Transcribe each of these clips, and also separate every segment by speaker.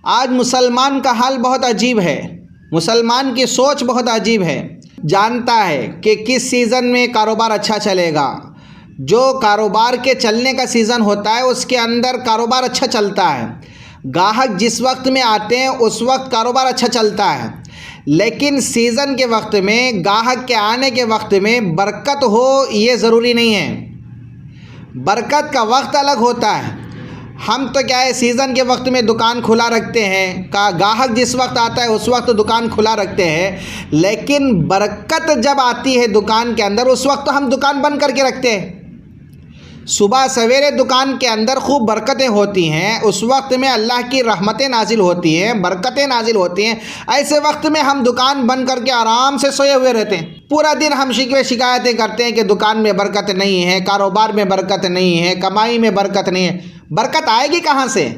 Speaker 1: آج مسلمان کا حال بہت عجیب ہے، مسلمان کی سوچ بہت عجیب ہے۔ جانتا ہے کہ کس سیزن میں کاروبار اچھا چلے گا، جو کاروبار کے چلنے کا سیزن ہوتا ہے اس کے اندر کاروبار اچھا چلتا ہے، گاہک جس وقت میں آتے ہیں اس وقت کاروبار اچھا چلتا ہے، لیکن سیزن کے وقت میں، گاہک کے آنے کے وقت میں برکت ہو یہ ضروری نہیں ہے۔ برکت کا وقت الگ ہوتا ہے۔ ہم تو کیا ہے، سیزن کے وقت میں دکان کھلا رکھتے ہیں، گاہک جس وقت آتا ہے اس وقت دکان کھلا رکھتے ہیں، لیکن برکت جب آتی ہے دکان کے اندر اس وقت تو ہم دکان بند کر کے رکھتے ہیں۔ صبح سویرے دکان کے اندر خوب برکتیں ہوتی ہیں، اس وقت میں اللہ کی رحمتیں نازل ہوتی ہیں، برکتیں نازل ہوتی ہیں۔ ایسے وقت میں ہم دکان بند کر کے آرام سے سوئے ہوئے رہتے ہیں، پورا دن ہم شکوے شکایتیں کرتے ہیں کہ دکان میں برکت نہیں ہے، کاروبار میں برکت نہیں ہے، کمائی میں برکت نہیں ہے۔ برکت آئے گی کہاں سے؟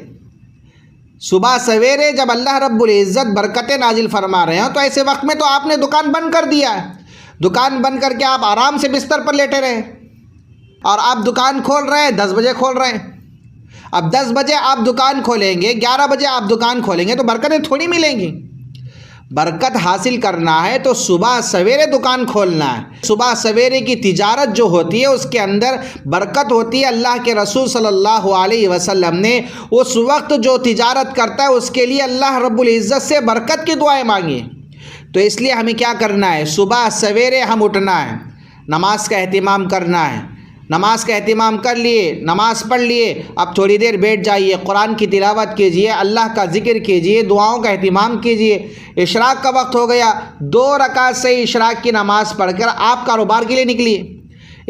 Speaker 1: صبح سویرے جب اللہ رب العزت برکتیں نازل فرما رہے ہیں تو ایسے وقت میں تو آپ نے دکان بند کر دیا ہے، دکان بند کر کے آپ آرام سے بستر پر لیٹے رہے، اور آپ دکان کھول رہے ہیں 10 بجے کھول رہے ہیں۔ اب 10 بجے آپ دکان کھولیں گے، 11 بجے آپ دکان کھولیں گے تو برکتیں تھوڑی ملیں گی۔ برکت حاصل کرنا ہے تو صبح سویرے دکان کھولنا ہے۔ صبح سویرے کی تجارت جو ہوتی ہے اس کے اندر برکت ہوتی ہے۔ اللہ کے رسول صلی اللہ علیہ وسلم نے اس وقت جو تجارت کرتا ہے اس کے لیے اللہ رب العزت سے برکت کی دعائیں مانگی۔ تو اس لیے ہمیں کیا کرنا ہے، صبح سویرے ہم اٹھنا ہے، نماز کا اہتمام کرنا ہے۔ نماز کا اہتمام کر لیے، نماز پڑھ لیے، اب تھوڑی دیر بیٹھ جائیے، قرآن کی تلاوت کیجیے، اللہ کا ذکر کیجیے، دعاؤں کا اہتمام کیجیے۔ اشراق کا وقت ہو گیا، 2 رکعت سے اشراق کی نماز پڑھ کر آپ کاروبار کے لیے نکلیے۔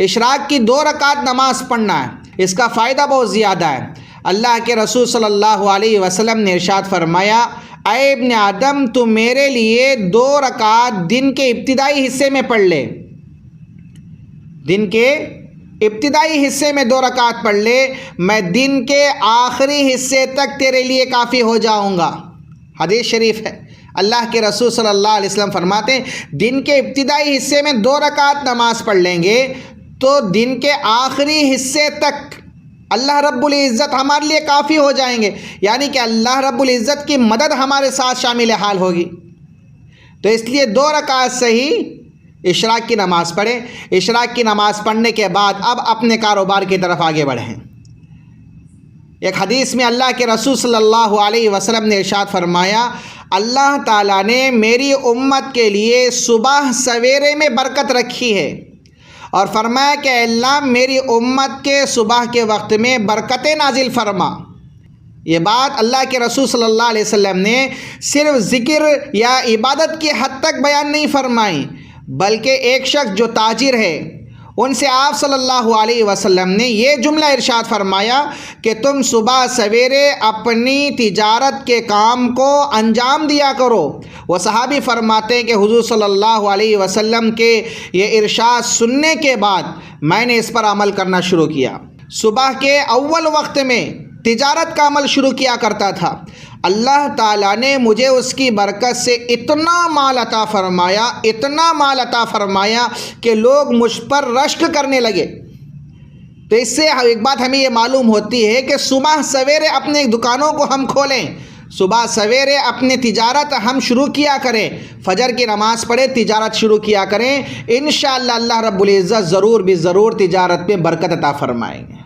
Speaker 1: اشراق کی 2 رکعت نماز پڑھنا ہے، اس کا فائدہ بہت زیادہ ہے۔ اللہ کے رسول صلی اللہ علیہ وسلم نے ارشاد فرمایا، اے ابن آدم تو میرے لیے 2 رکعت دن کے ابتدائی حصے میں پڑھ لے، دن کے ابتدائی حصے میں 2 رکعت پڑھ لے، میں دن کے آخری حصے تک تیرے لیے کافی ہو جاؤں گا۔ حدیث شریف ہے، اللہ کے رسول صلی اللہ علیہ وسلم فرماتے ہیں دن کے ابتدائی حصے میں 2 رکعت نماز پڑھ لیں گے تو دن کے آخری حصے تک اللہ رب العزت ہمارے لیے کافی ہو جائیں گے، یعنی کہ اللہ رب العزت کی مدد ہمارے ساتھ شامل حال ہوگی۔ تو اس لیے 2 رکعت سے ہی اشراق کی نماز پڑھیں۔ اشراق کی نماز پڑھنے کے بعد اب اپنے کاروبار کی طرف آگے بڑھیں۔ ایک حدیث میں اللہ کے رسول صلی اللہ علیہ وسلم نے ارشاد فرمایا، اللہ تعالیٰ نے میری امت کے لیے صبح سویرے میں برکت رکھی ہے، اور فرمایا کہ اللہ میری امت کے صبح کے وقت میں برکتیں نازل فرما۔ یہ بات اللہ کے رسول صلی اللہ علیہ وسلم نے صرف ذکر یا عبادت کی حد تک بیان نہیں فرمائی، بلکہ ایک شخص جو تاجر ہے ان سے آپ صلی اللہ علیہ وسلم نے یہ جملہ ارشاد فرمایا کہ تم صبح سویرے اپنی تجارت کے کام کو انجام دیا کرو۔ وہ صحابی فرماتے ہیں کہ حضور صلی اللہ علیہ وسلم کے یہ ارشاد سننے کے بعد میں نے اس پر عمل کرنا شروع کیا۔ صبح کے اول وقت میں تجارت کا عمل شروع کیا کرتا تھا، اللہ تعالیٰ نے مجھے اس کی برکت سے اتنا مال عطا فرمایا، اتنا مال عطا فرمایا کہ لوگ مجھ پر رشک کرنے لگے۔ تو اس سے ایک بات ہمیں یہ معلوم ہوتی ہے کہ صبح سویرے اپنے دکانوں کو ہم کھولیں، صبح سویرے اپنی تجارت ہم شروع کیا کریں، فجر کی نماز پڑھے تجارت شروع کیا کریں، انشاءاللہ اللہ رب العزت ضرور بھی ضرور تجارت میں برکت عطا فرمائیں گے۔